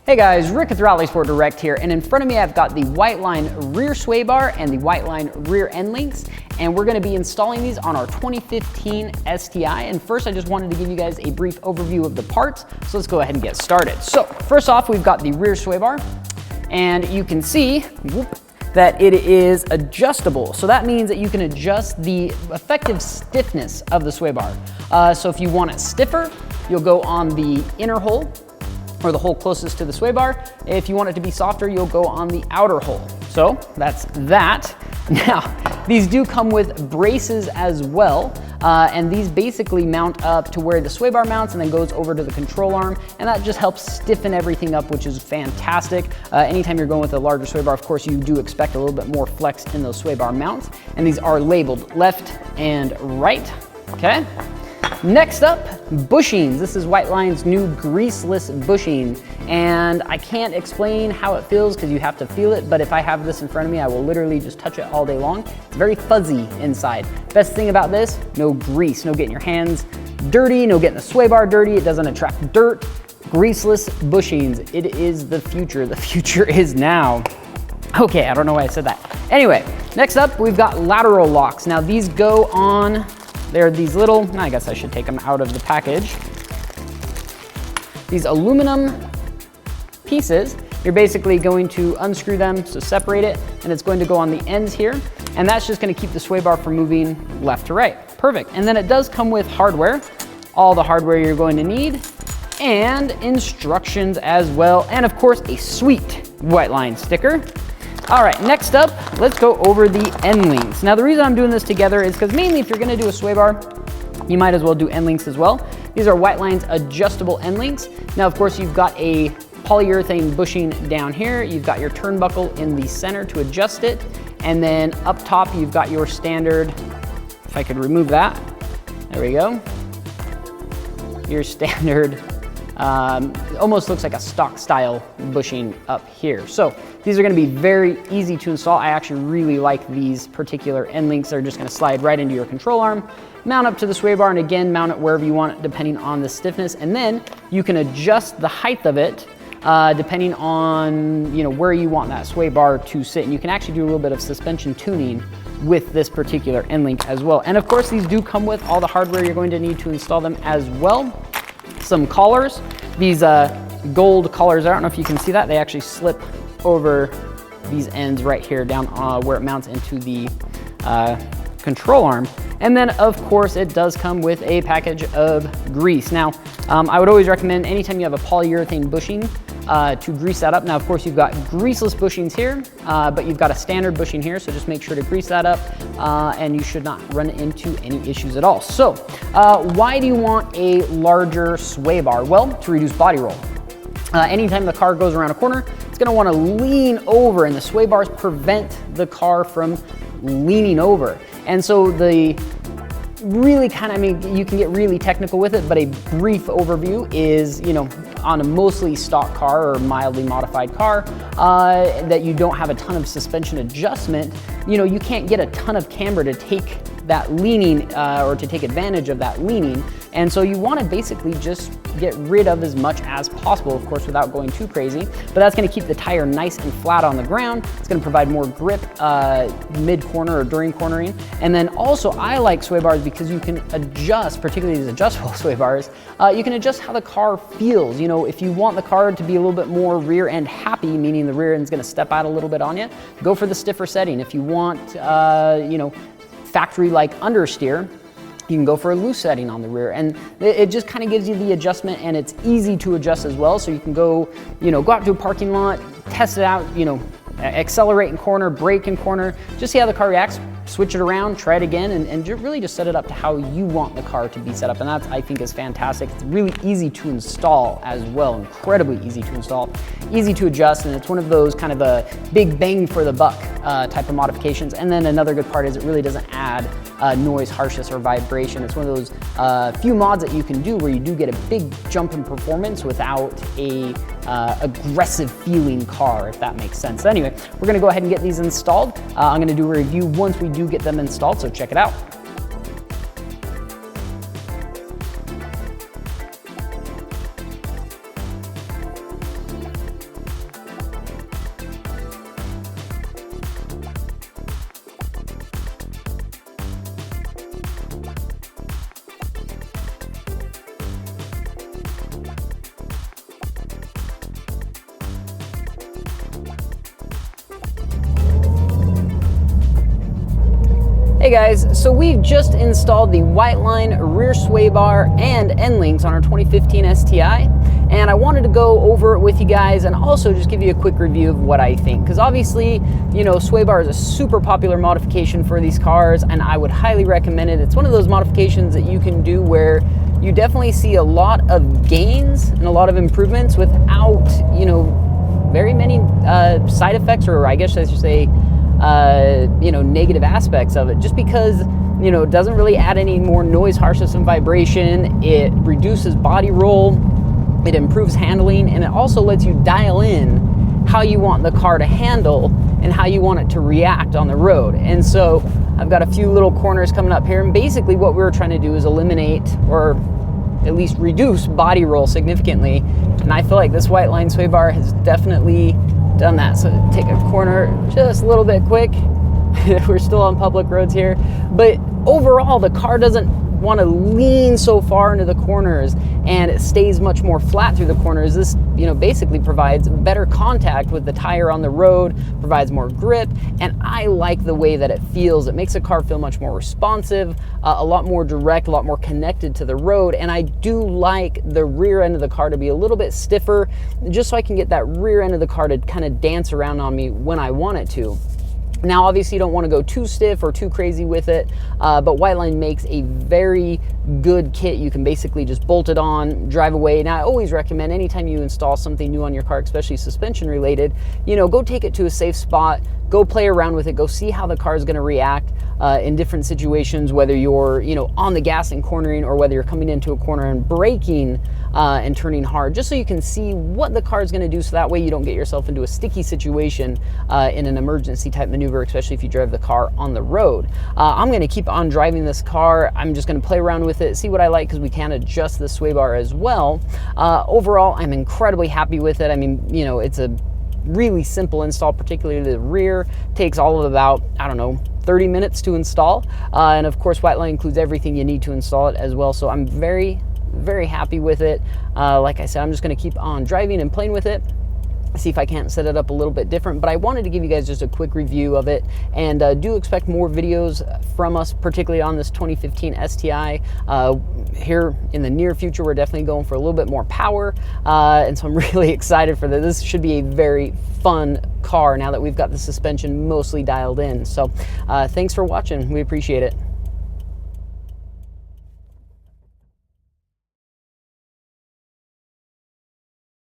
Hey guys, Rick with Rally Sport Direct here, and in front of me I've got the Whiteline rear sway bar and the Whiteline rear end links, and we're going to be installing these on our 2015 STI. And first I just wanted to give you guys a brief overview of the parts, so let's go ahead and get started. So first off, we've got the rear sway bar, and you can see that it is adjustable. So that means that you can adjust the effective stiffness of the sway bar. So if you want it stiffer, you'll go on the inner hole, or the hole closest to the sway bar. If you want it to be softer, you'll go on the outer hole. So that's that. Now, these do come with braces as well, and these basically mount up to where the sway bar mounts and then goes over to the control arm, and that just helps stiffen everything up, which is fantastic. Anytime you're going with a larger sway bar, of course, you do expect a little bit more flex in those sway bar mounts, and these are labeled left and right, okay? Next up, bushings. This is Whiteline's new greaseless bushing, and I can't explain how it feels because you have to feel it, but if I have this in front of me, I will literally just touch it all day long. It's very fuzzy inside. Best thing about this, no grease, no getting your hands dirty, no getting the sway bar dirty. It doesn't attract dirt. Greaseless bushings. It is the future. The future is now. Okay, I don't know why I said that. Anyway, next up, we've got lateral locks. Now these go on, they're these little, I guess I should take them out of the package. These aluminum pieces, you're basically going to unscrew them, so separate it, and it's going to go on the ends here, and that's just gonna keep the sway bar from moving left to right. Perfect. And then it does come with hardware, all the hardware you're going to need, and instructions as well, and of course a sweet Whiteline sticker. All right, next up, let's go over the end links. Now the reason I'm doing this together is because mainly if you're gonna do a sway bar, you might as well do end links as well. These are Whiteline's adjustable end links. Now of course you've got a polyurethane bushing down here, you've got your turnbuckle in the center to adjust it, and then up top you've got your standard, if I could remove that, there we go, your standard, almost looks like a stock style bushing up here. So these are going to be very easy to install. I actually really like these particular end links. They're just going to slide right into your control arm, mount up to the sway bar, and again, mount it wherever you want it depending on the stiffness. And then you can adjust the height of it depending on where you want that sway bar to sit. And you can actually do a little bit of suspension tuning with this particular end link as well. And of course, these do come with all the hardware you're going to need to install them as well. Some collars, these gold collars, I don't know if you can see that, they actually slip over these ends right here down where it mounts into the control arm. And then of course it does come with a package of grease. Now I would always recommend anytime you have a polyurethane bushing to grease that up. Now of course you've got greaseless bushings here, but you've got a standard bushing here, so just make sure to grease that up and you should not run into any issues at all. So why do you want a larger sway bar? Well, to reduce body roll. Anytime the car goes around a corner, it's gonna wanna lean over, and the sway bars prevent the car from leaning over. And so the really you can get really technical with it, but a brief overview is, on a mostly stock car or mildly modified car that you don't have a ton of suspension adjustment, you can't get a ton of camber to take that leaning or to take advantage of that leaning. And so you want to basically just get rid of as much as possible, of course, without going too crazy. But that's going to keep the tire nice and flat on the ground. It's going to provide more grip mid-corner or during cornering. And then also, I like sway bars because you can adjust, particularly these adjustable sway bars, you can adjust how the car feels. If you want the car to be a little bit more rear end happy, meaning the rear end's going to step out a little bit on you, go for the stiffer setting. If you want, factory-like understeer, you can go for a loose setting on the rear, and it just kind of gives you the adjustment, and it's easy to adjust as well. So you can go out to a parking lot, test it out, accelerate in corner, brake in corner, just see how the car reacts, switch it around, try it again, and really just set it up to how you want the car to be set up. And that, I think, is fantastic. It's really easy to install as well, incredibly easy to install, easy to adjust, and it's one of those kind of a big bang for the buck type of modifications. And then another good part is it really doesn't add noise, harshness, or vibration. It's one of those few mods that you can do where you do get a big jump in performance without a aggressive feeling car, if that makes sense. Anyway, we're gonna go ahead and get these installed. I'm gonna do a review once we do get them installed, so check it out. guys, so we've just installed the Whiteline rear sway bar and end links on our 2015 STI, and I wanted to go over it with you guys and also just give you a quick review of what I think, because obviously, you know, sway bar is a super popular modification for these cars, and I would highly recommend it. It's one of those modifications that you can do where you definitely see a lot of gains and a lot of improvements without, you know, very many side effects, or I guess I should say, you know, negative aspects of it, just because, you know, it doesn't really add any more noise, harshness, and vibration. It reduces body roll, it improves handling, and it also lets you dial in how you want the car to handle and how you want it to react on the road. And so I've got a few little corners coming up here, and basically what we were trying to do is eliminate, or at least reduce, body roll significantly, and I feel like this Whiteline sway bar has definitely done that. So take a corner just a little bit quick. We're still on public roads here, but overall the car doesn't want to lean so far into the corners, and it stays much more flat through the corners. This, you know, basically provides better contact with the tire on the road, provides more grip, and I like the way that it feels. It makes the car feel much more responsive, a lot more direct, a lot more connected to the road, and I do like the rear end of the car to be a little bit stiffer, just so I can get that rear end of the car to kind of dance around on me when I want it to. Now, obviously, you don't want to go too stiff or too crazy with it, but Whiteline makes a very good kit. You can basically just bolt it on, drive away. Now, I always recommend anytime you install something new on your car, especially suspension related, you know, go take it to a safe spot, go play around with it, go see how the car is going to react in different situations, whether you're, you know, on the gas and cornering, or whether you're coming into a corner and braking and turning hard, just so you can see what the car is going to do, so that way you don't get yourself into a sticky situation in an emergency type maneuver, especially if you drive the car on the road. I'm going to keep on driving this car. I'm just going to play around with it, see what I like, because we can adjust the sway bar as well. Overall, I'm incredibly happy with it. I mean, you know, it's a really simple install, particularly the rear. Takes all of about, I don't know, 30 minutes to install, and of course Whiteline includes everything you need to install it as well, so I'm very happy with it. Like I said, I'm just going to keep on driving and playing with it, see if I can't set it up a little bit different, but I wanted to give you guys just a quick review of it, and do expect more videos from us, particularly on this 2015 STI. Here in the near future, we're definitely going for a little bit more power, and so I'm really excited for this. This should be a very fun car now that we've got the suspension mostly dialed in. So thanks for watching. We appreciate it.